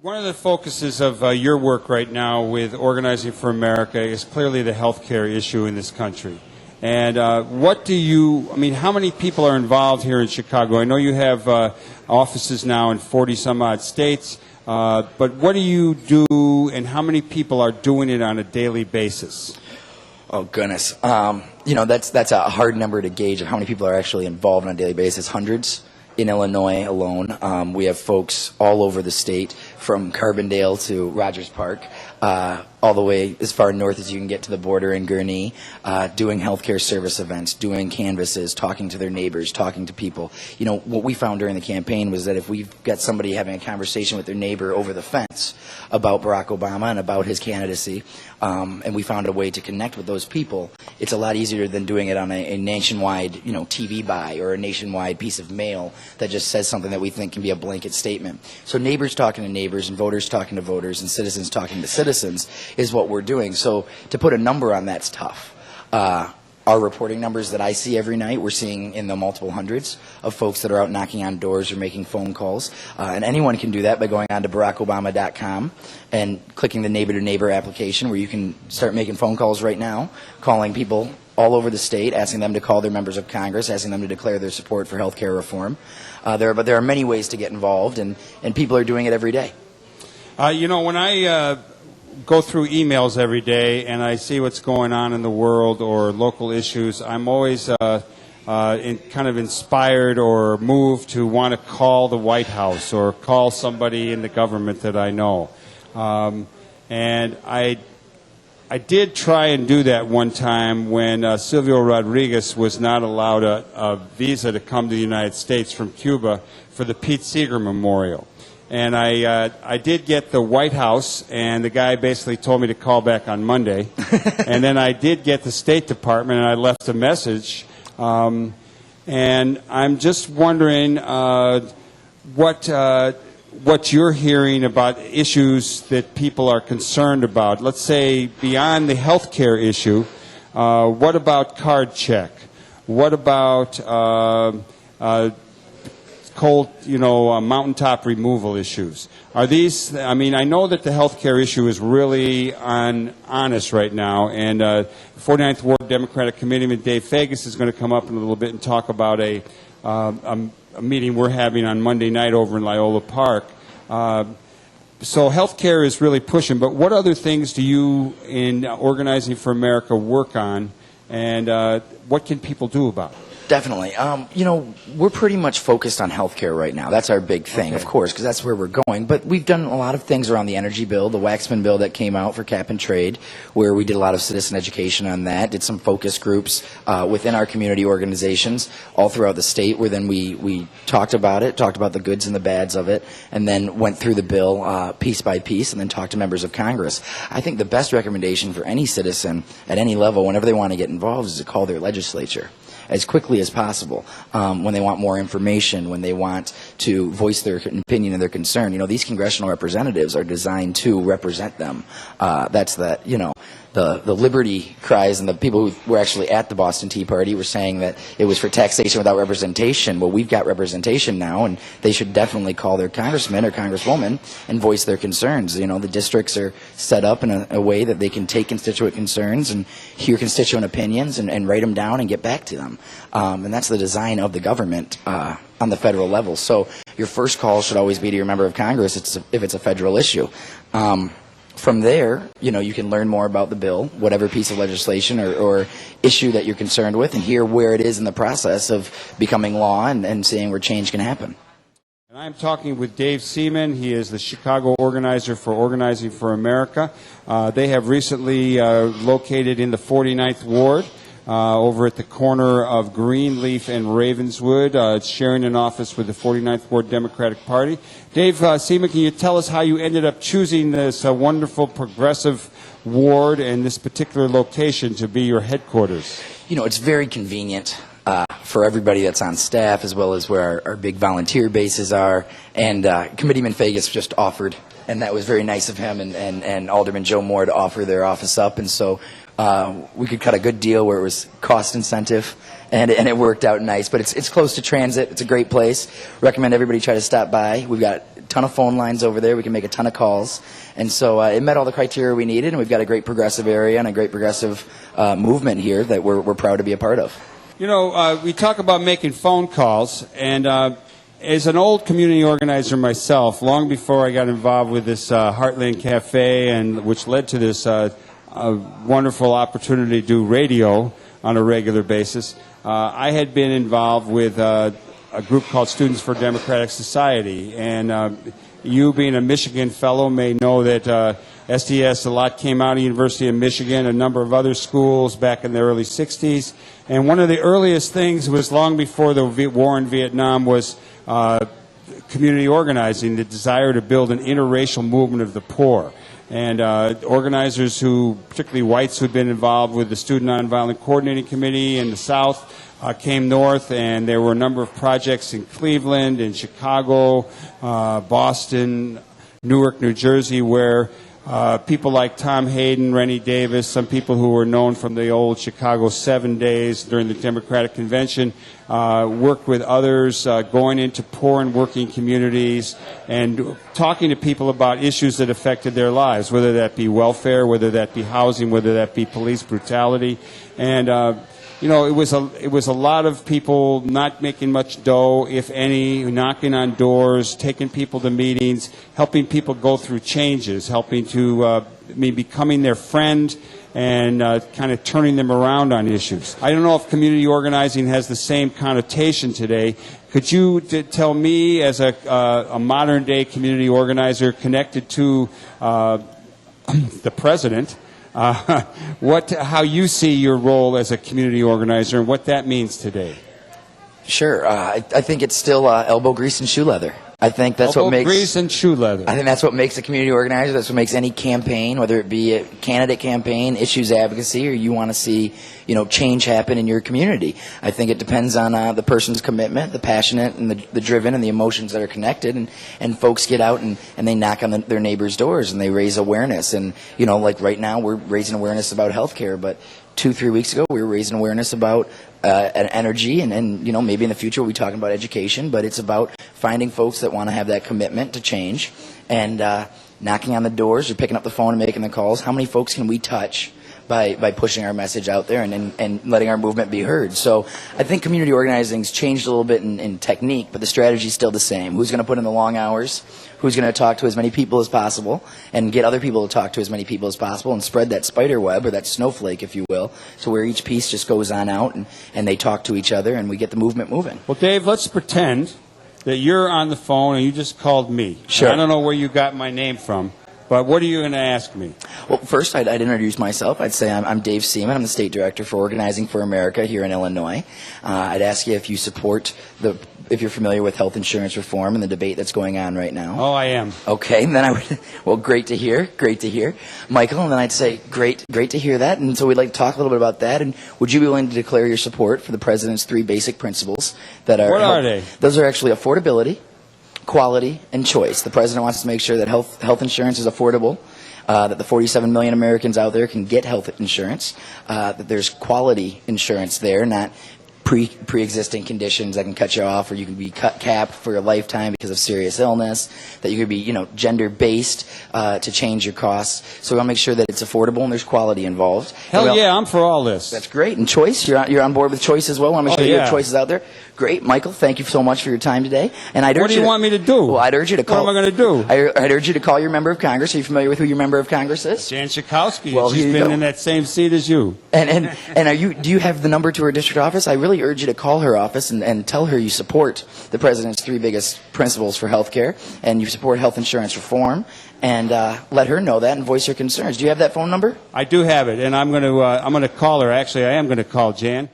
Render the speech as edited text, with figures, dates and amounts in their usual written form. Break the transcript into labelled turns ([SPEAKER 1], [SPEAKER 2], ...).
[SPEAKER 1] One of the focuses of your work right now with Organizing for America is clearly the health care issue in this country. And how many people are involved here in Chicago? I know you have offices now in 40 some odd states, but what do you do and how many people are doing it on a daily basis?
[SPEAKER 2] Oh, goodness. That's a hard number to gauge of how many people are actually involved on a daily basis. Hundreds. In Illinois alone, we have folks all over the state, from Carbondale to Rogers Park, all the way as far north as you can get to the border in Gurnee, doing healthcare service events, doing canvasses, talking to their neighbors, talking to people. You know, what we found during the campaign was that if we've got somebody having a conversation with their neighbor over the fence about Barack Obama and about his candidacy, and we found a way to connect with those people, it's a lot easier than doing it on a nationwide, TV buy or a nationwide piece of mail that just says something that we think can be a blanket statement. So neighbors talking to neighbors and voters talking to voters and citizens talking to citizens is what we're doing. So to put a number on that's tough. Our reporting numbers that I see every night, we're seeing in the multiple hundreds of folks that are out knocking on doors or making phone calls. And anyone can do that by going on to BarackObama.com and clicking the neighbor-to-neighbor application, where you can start making phone calls right now, calling people all over the state, asking them to call their members of Congress, asking them to declare their support for health care reform. But there are many ways to get involved, and people are doing it every day.
[SPEAKER 1] When I go through emails every day and I see what's going on in the world or local issues, I'm always kind of inspired or moved to want to call the White House or call somebody in the government that I know. And I did try and do that one time when Silvio Rodriguez was not allowed a visa to come to the United States from Cuba for the Pete Seeger Memorial. And I did get the White House, and the guy basically told me to call back on Monday. And then I did get the State Department, and I left a message. And I'm just wondering what you're hearing about issues that people are concerned about. Let's say beyond the health care issue, what about card check? What about mountaintop removal issues? Are these, I know that the health care issue is really on us right now, and 49th Ward Democratic Committeeman Dave Fagus is going to come up in a little bit and talk about a meeting we're having on Monday night over in Loyola Park. So health care is really pushing, but what other things do you in Organizing for America work on, and what can people do about it?
[SPEAKER 2] Definitely. We're pretty much focused on healthcare right now. That's our big thing, of course, because that's where we're going. But we've done a lot of things around the energy bill, the Waxman bill that came out for cap and trade, where we did a lot of citizen education on that, did some focus groups within our community organizations all throughout the state, where then we talked about it, talked about the goods and the bads of it, and then went through the bill piece by piece and then talked to members of Congress. I think the best recommendation for any citizen at any level, whenever they want to get involved, is to call their legislature as quickly as possible when they want more information, when they want to voice their opinion and their concern. These congressional representatives are designed to represent them. That's the liberty cries, and the people who were actually at the Boston Tea Party were saying that it was for taxation without representation. Well, we've got representation now, and they should definitely call their congressman or congresswoman and voice their concerns. The districts are set up in a way that they can take constituent concerns and hear constituent opinions and write them down and get back to them. And that's the design of the government on the federal level. So your first call should always be to your member of Congress if it's a federal issue. From there, you can learn more about the bill, whatever piece of legislation or issue that you're concerned with, and hear where it is in the process of becoming law and seeing where change can happen.
[SPEAKER 1] And I'm talking with Dave Seman. He is the Chicago organizer for Organizing for America. They have recently located in the 49th Ward, over at the corner of Greenleaf and Ravenswood, sharing an office with the 49th Ward Democratic Party. Dave Seman, can you tell us how you ended up choosing this wonderful progressive ward and this particular location to be your headquarters?
[SPEAKER 2] It's very convenient. for everybody that's on staff, as well as where our big volunteer bases are. And Committeeman Fagus just offered, and that was very nice of him and Alderman Joe Moore to offer their office up. And so we could cut a good deal where it was cost incentive, and it worked out nice. But it's close to transit. It's a great place. Recommend everybody try to stop by. We've got a ton of phone lines over there. We can make a ton of calls. And so it met all the criteria we needed, and we've got a great progressive area and a great progressive movement here that we're proud to be a part of.
[SPEAKER 1] You know, we talk about making phone calls, and as an old community organizer myself, long before I got involved with this Heartland Cafe, and which led to this wonderful opportunity to do radio on a regular basis, I had been involved with a group called Students for Democratic Society, and you being a Michigan fellow may know that SDS, a lot came out of the University of Michigan, a number of other schools back in the early 60s. And one of the earliest things was long before the war in Vietnam was community organizing, the desire to build an interracial movement of the poor. And organizers who, particularly whites who had been involved with the Student Nonviolent Coordinating Committee in the South, came north, and there were a number of projects in Cleveland, in Chicago, Boston, Newark, New Jersey, where people like Tom Hayden, Rennie Davis, some people who were known from the old Chicago 7 days during the Democratic Convention, worked with others, going into poor and working communities and talking to people about issues that affected their lives, whether that be welfare, whether that be housing, whether that be police brutality. And you know, it was a lot of people not making much dough, if any, knocking on doors, taking people to meetings, helping people go through changes, helping to becoming their friend, and kind of turning them around on issues. I don't know if community organizing has the same connotation today. Could you tell me, as a modern-day community organizer connected to the president, how you see your role as a community organizer and what that means today?
[SPEAKER 2] Sure. I think it's still elbow grease and shoe leather. I think that's what makes
[SPEAKER 1] grease and shoe leather.
[SPEAKER 2] I think that's what makes a community organizer. That's what makes any campaign, whether it be a candidate campaign, issues advocacy, or you want to see, change happen in your community. I think it depends on the person's commitment, the passionate and the driven, and the emotions that are connected. And folks get out and they knock on their neighbors' doors and they raise awareness. And like right now, we're raising awareness about healthcare, but 2-3 weeks ago, we were raising awareness about energy, and maybe in the future we'll be talking about education, but it's about finding folks that want to have that commitment to change and knocking on the doors or picking up the phone and making the calls. How many folks can we touch by pushing our message out there and letting our movement be heard? So I think community organizing's changed a little bit in technique, but the strategy's still the same. Who's going to put in the long hours? Who's going to talk to as many people as possible and get other people to talk to as many people as possible and spread that spider web, or that snowflake, if you will, so where each piece just goes on out and they talk to each other and we get the movement moving.
[SPEAKER 1] Well, Dave, let's pretend that you're on the phone and you just called me.
[SPEAKER 2] Sure.
[SPEAKER 1] I don't know where you got my name from, but what are you going to ask me?
[SPEAKER 2] Well, first, I'd introduce myself. I'd say I'm Dave Seman. I'm the State Director for Organizing for America here in Illinois. I'd ask you if you support if you're familiar with health insurance reform and the debate that's going on right now.
[SPEAKER 1] Oh, I am.
[SPEAKER 2] Okay, and then I would, well, great to hear, Michael, and then I'd say, great to hear that, and so we'd like to talk a little bit about that, and would you be willing to declare your support for the President's 3 basic principles that are...
[SPEAKER 1] What are they?
[SPEAKER 2] Those are actually affordability, quality, and choice. The President wants to make sure that health insurance is affordable, that the 47 million Americans out there can get health insurance, that there's quality insurance there, not pre-existing conditions that can cut you off, or you can be capped for a lifetime because of serious illness, that you could be, gender-based to change your costs. So we want to make sure that it's affordable and there's quality involved.
[SPEAKER 1] Hell yeah, I'm for all this.
[SPEAKER 2] That's great. And choice, you're on board with choice as well. I want to make sure you have choices out there. Great. Michael, thank you so much for your time today. And I'd urge
[SPEAKER 1] what do you want me to do?
[SPEAKER 2] Well, I'd urge you to call...
[SPEAKER 1] What am I going to do?
[SPEAKER 2] I'd urge you to call your member of Congress. Are you familiar with who your member of Congress is?
[SPEAKER 1] Jan Schakowsky.
[SPEAKER 2] Well,
[SPEAKER 1] she's been in that same seat as you.
[SPEAKER 2] And do you have the number to her district office? I really urge you to call her office and tell her you support the President's 3 biggest principles for health care, and you support health insurance reform, and let her know that and voice your concerns. Do you have that phone number?
[SPEAKER 1] I do have it, and I'm going to call her. Actually, I am going to call Jan.